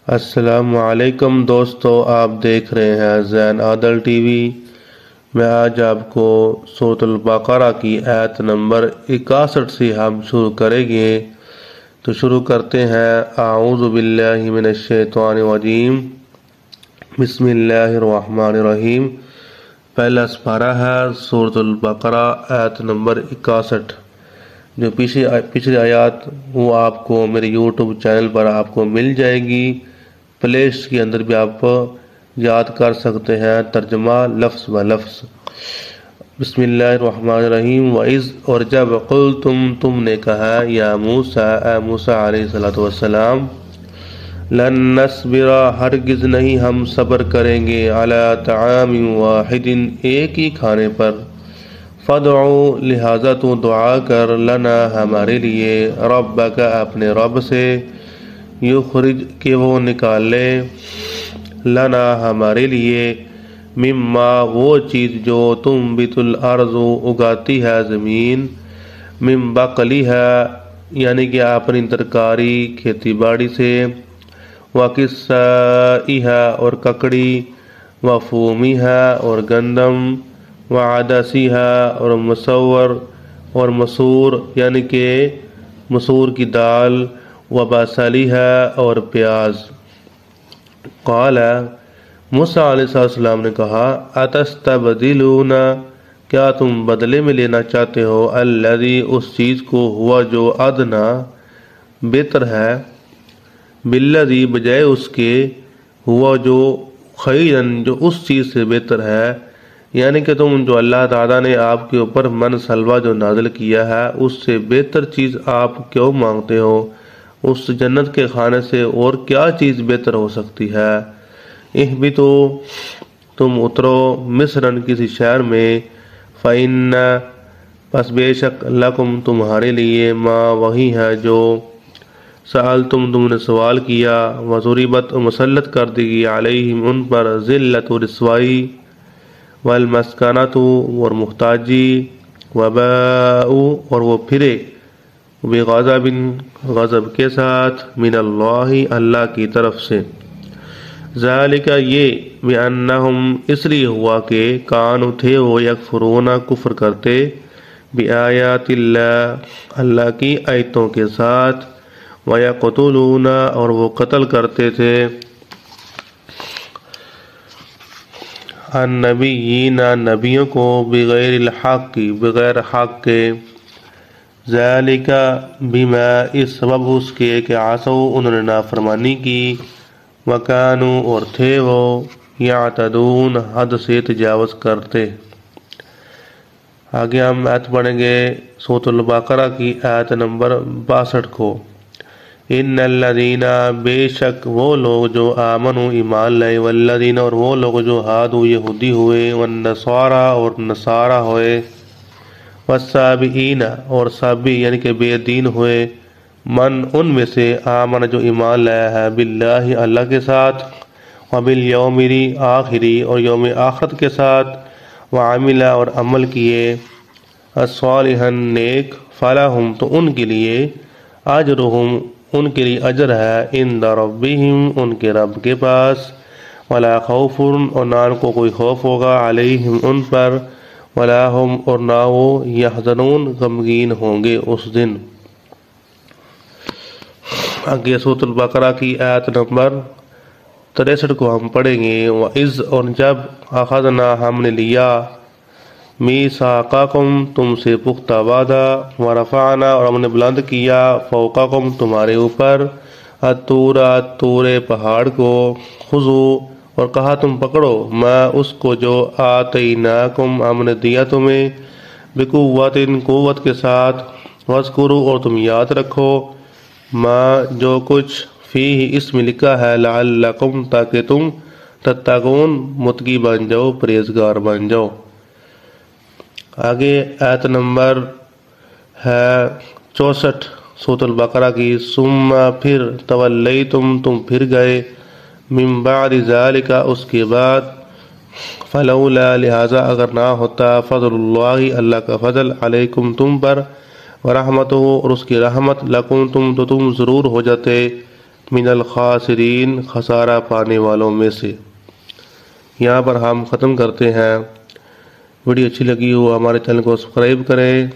السلام علیکم دوستو، آپ دیکھ رہے ہیں زین عادل ٹی وی۔ میں آج آپ کو سورۃ البقرہ کی آیت نمبر 61 سے ہم شروع کریں گے۔ تو شروع کرتے ہیں۔ اعوذ باللہ من الشیطان الرجیم، بسم اللہ الرحمن الرحیم۔ پہلا سپارہ ہے سورۃ البقرہ آیت نمبر 61۔ جو پچھلی آیات وہ آپ کو میرے یوٹیوب چینل پر آپ کو مل جائے گی۔ پلے لسٹ کے اندر بھی آپ یاد کر سکتے ہیں ترجمہ لفظ ب لفظ۔ بسم اللہ الرحمن الرحیم۔ وَإِذْ اور جب تم نے کہا یا موسیٰ، اے موسیٰ علیہ السلام، لن نصبر ہرگز نہیں ہم صبر کریں گے، علی طعام واحد ایک ہی کھانے پر، فادعو لہذا تو دعا کر، لنا ہمارے لیے، ربک اپنے رب سے، یخرج کہ وہ نکالے، لنا ہمارے لیے، مما وہ چیز جو تنبت الارض اگاتی ہے زمین، من بقلیہا یعنی کہ اپنی ترکاری کھیتی باڑی سے، وقصائہا اور ککڑی، وفومیہا اور گندم، وعدسیہا اور مسور یعنی کہ مسور کی دال، وبصلیہا اور پیاز۔ قال موسیٰ علیہ السلام نے کہا، اتستبدلون کیا تم بدلے میں لینا چاہتے ہو، الذی اس چیز کو، ہوا جو ادنا بہتر ہے، بالذی بجائے اس کے، ہوا جو خیرن جو اس چیز سے بہتر ہے، یعنی کہ تم جو اللہ تعالیٰ نے آپ کے اوپر من سلوہ جو نازل کیا ہے اس سے بہتر چیز آپ کیوں مانگتے ہو؟ اس جنت کے کھانے سے اور کیا چیز بہتر ہو سکتی ہے؟ اہبطو تم اترو، مصرن کسی شہر میں، فإن پس بے شک، لکم تمہارے لیے، ما وہی ہے جو، سألتم تم نے سوال کیا، وضربت مسلط کر دی گئی، علیہم ان پر، ذلت و رسوائی، والمسکنۃ اور محتاجی، وباءوا اور وہ پھرے، بغضب غضب کے ساتھ، من اللہ اللہ کی طرف سے، ذالک یہ، بأنہم اس لیے ہوا کہ، کانوا تھے وہ، یکفرون کفر کرتے، بآیات اللہ اللہ کی آیتوں کے ساتھ، ویقتلون اور وہ قتل کرتے تھے، النبیین نبیوں کو، بغیر الحق بغیر حق کے، ذالک بما اس سبب اس کے کہ عصوا انہوں نے نافرمانی کی، وکانوا اور تھے وہ، یعتدون حد سے تجاوز کرتے۔ آگے ہم آیت پڑھیں گے سورۃ البقرہ کی آیت نمبر 62 کو۔ ان الذین بے شک وہ لوگ جو آمنوا ایمان لائے، والذین اور وہ لوگ جو ہادوا یہودی ہوئے، والنصارى اور نصارہ ہوئے، والسابئین اور سابی یعنی کہ بے دین ہوئے، من ان میں سے، آمن جو ایمان لایا ہے، باللہ اللہ کے ساتھ، وبالیوم آخری اور یوم آخرت کے ساتھ، وعمل اور عمل کیے، الصالحا نیک، فلہم تو ان کے لیے، اجرہم ان کے لیے اجر ہے، عند ربہم ان کے رب کے پاس، ولا خوف اور نہ ان کو کوئی خوف ہوگا، علیہم ان پر، ولا ہم اور نہ وہ، یحزنون غمگین ہوں گے اس دن۔ آگے سورۃ البقرہ کی آیت نمبر 63 کو ہم پڑھیں گے۔ وَإِذْ اور جب، اخذنا ہم نے لیا، میثاقکم تم سے پختہ وعدہ، ورفعنا اور ہم نے بلند کیا، فوقکم تمہارے اوپر، الطور طور پہاڑ کو، خذوا اور کہا تم پکڑو، ما اس کو جو، آتیناکم ہم نے دیا تمہیں، بقوت قوت کے ساتھ، واذکروا اور تم یاد رکھو، ما جو کچھ، فیہ اس میں لکھا ہے، لعلکم تاکہ تم، تتقون متقی بن جاؤ، پرہیزگار بن جاؤ۔ آگے آیت نمبر ہے 64 سورۃ البقرہ کی۔ ثم پھر، تولیتم تم پھر گئے، من بعد ذالک اس کے بعد، فلولا لہذا اگر نہ ہوتا، فضل اللہ اللہ کا فضل، علیکم تم پر، ورحمتہ اور اس کی رحمت، لکنتم تو تم ضرور ہو جاتے، من الخاسرین، خسارہ پانے والوں میں سے۔ یہاں پر ہم ختم کرتے ہیں۔ ویڈیو اچھی لگی ہو ہمارے چینل کو سبسکرائب کریں۔